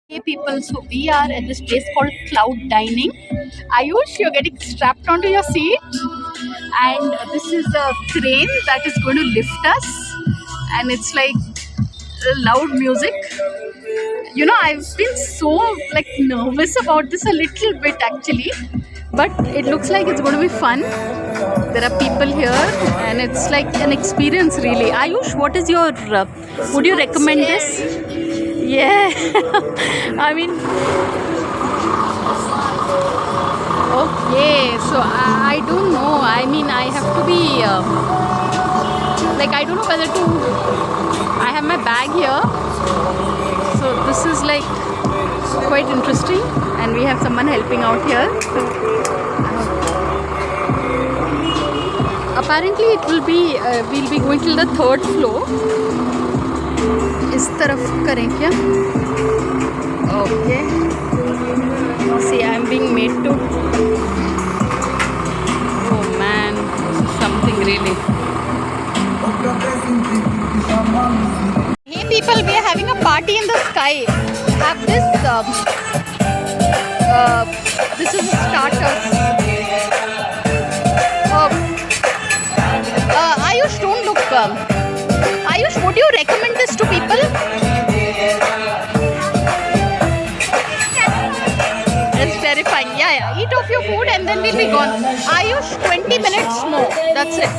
Hey people, so we are at this place called Cloud Dining. Ayush, you're getting strapped onto your seat, and this is a crane that is going to lift us, and it's like loud music. You know, I've been so like nervous about this a little bit actually, but it looks like it's going to be fun. There are people here, and it's like an experience really. Ayush, what is your? Would you recommend this? Yeah, I mean, okay, so I don't know. I mean, I have to be like, I don't know whether to. I have my bag here, so this is like quite interesting, and we have someone helping out here. Apparently, it will be we'll be going till the 3rd floor. इस तरफ करें क्या? Okay. See, I'm being made to. Oh man, this is something really. Hey people, we are having a party in the sky. Have this. This is starters. Ayush, don't look. Ayush, would you recommend this to people? It's terrifying. Yeah. Eat off your food and then we'll be gone. Ayush, 20 minutes more. That's it.